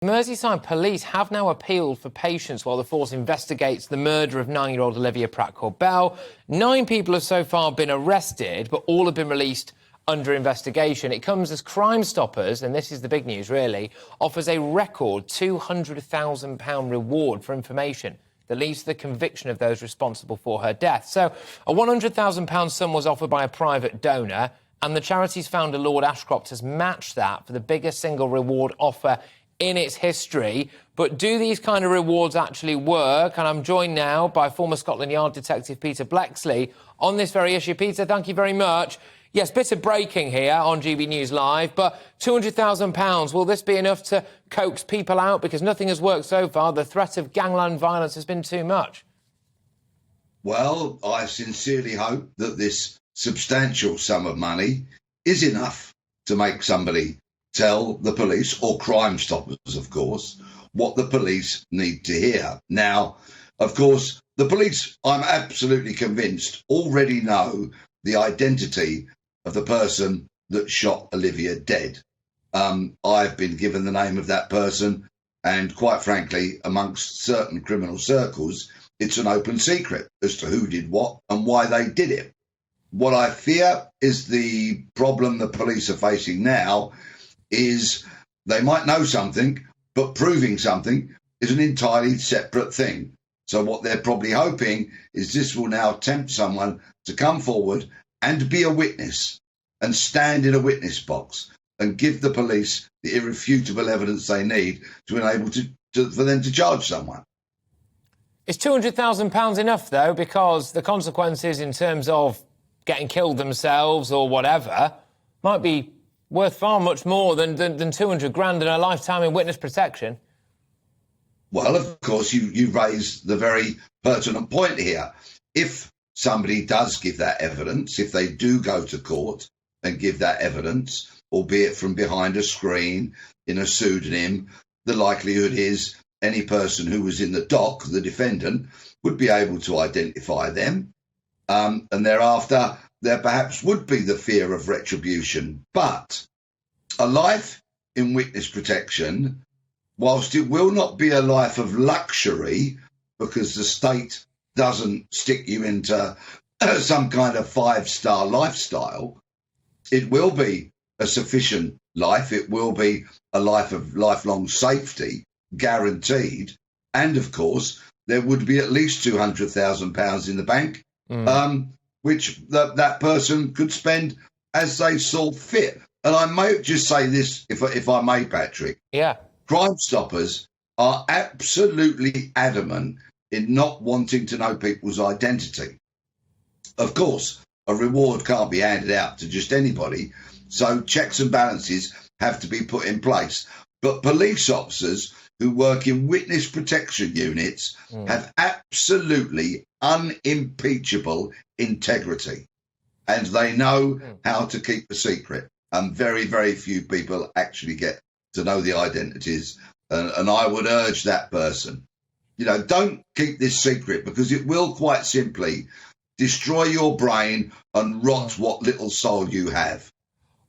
Merseyside police have now appealed for patience while the force investigates the murder of 9-year-old Olivia Pratt-Korbel. 9 people have so far been arrested, but all have been released under investigation. It comes as Crimestoppers, and this is the big news really, offers a record £200,000 reward for information that leads to the conviction of those responsible for her death. So a £100,000 sum was offered by a private donor, and the charity's founder, Lord Ashcroft, has matched that for the biggest single reward offer in its history. But do these kind of rewards actually work? And I'm joined now by former Scotland Yard detective Peter Bleksley on this very issue. Peter, thank you very much. Yes, bit of breaking here on GBNews Live, but £200,000, will this be enough to coax people out? Because nothing has worked so far. The threat of gangland violence has been too much. Well, I sincerely hope that this substantial sum of money is enough to make somebody tell the police, or Crimestoppers, of course, what the police need to hear. Now, of course, the police, I'm absolutely convinced, already know the identity of the person that shot Olivia dead. I've been given the name of that person, and quite frankly, amongst certain criminal circles, it's an open secret as to who did what and why they did it. What I fear is the problem the police are facing now is they might know something, but proving something is an entirely separate thing. So what they're probably hoping is this will now tempt someone to come forward and be a witness and stand in a witness box and give the police the irrefutable evidence they need to enable for them to charge someone. Is £200,000 enough, though? Because the consequences in terms of getting killed themselves or whatever might be worth far much more than 200 grand and a lifetime in witness protection. Well, of course, you raise the very pertinent point here. If somebody does give that evidence, if they do go to court and give that evidence, albeit from behind a screen in a pseudonym, the likelihood is any person who was in the dock, the defendant, would be able to identify them. And thereafter, there perhaps would be the fear of retribution. But a life in witness protection, whilst it will not be a life of luxury because the state doesn't stick you into some kind of 5-star lifestyle, it will be a sufficient life. It will be a life of lifelong safety, guaranteed. And, of course, there would be at least £200,000 in the bank, which that person could spend as they saw fit. And I may just say this, if I may, Patrick. Yeah. Crimestoppers are absolutely adamant in not wanting to know people's identity. Of course, a reward can't be handed out to just anybody, so checks and balances have to be put in place. But police officers who work in witness protection units have absolutely unimpeachable integrity, and they know how to keep a secret. And very, very few people actually get to know the identities. And I would urge that person, don't keep this secret, because it will quite simply destroy your brain and rot what little soul you have.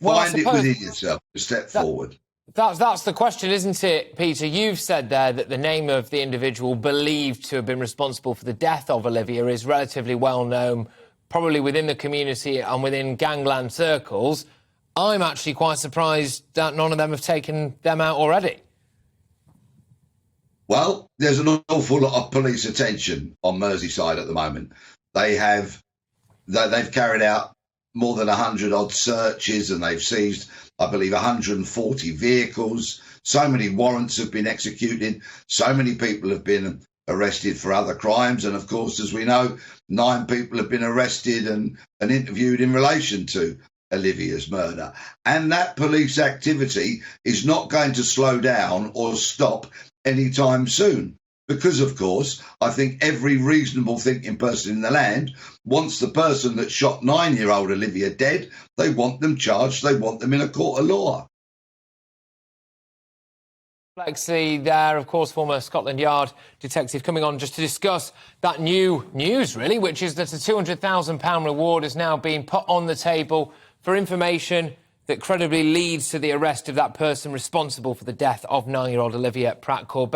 Find it within yourself to step forward. That's the question, isn't it, Peter? You've said there that the name of the individual believed to have been responsible for the death of Olivia is relatively well known, probably within the community and within gangland circles. I'm actually quite surprised that none of them have taken them out already. Well, there's an awful lot of police attention on Merseyside at the moment. They've carried out more than 100-odd searches, and they've seized, I believe, 140 vehicles. So many warrants have been executed. So many people have been arrested for other crimes. And, of course, as we know, 9 people have been arrested and interviewed in relation to Olivia's murder. And that police activity is not going to slow down or stop anytime soon. Because, of course, I think every reasonable thinking person in the land wants the person that shot 9-year-old Olivia dead. They want them charged. They want them in a court of law. Bleksley there, of course, former Scotland Yard detective, coming on just to discuss that new news, really, which is that a £200,000 reward is now being put on the table for information that credibly leads to the arrest of that person responsible for the death of 9-year-old Olivia Pratt-Korbel.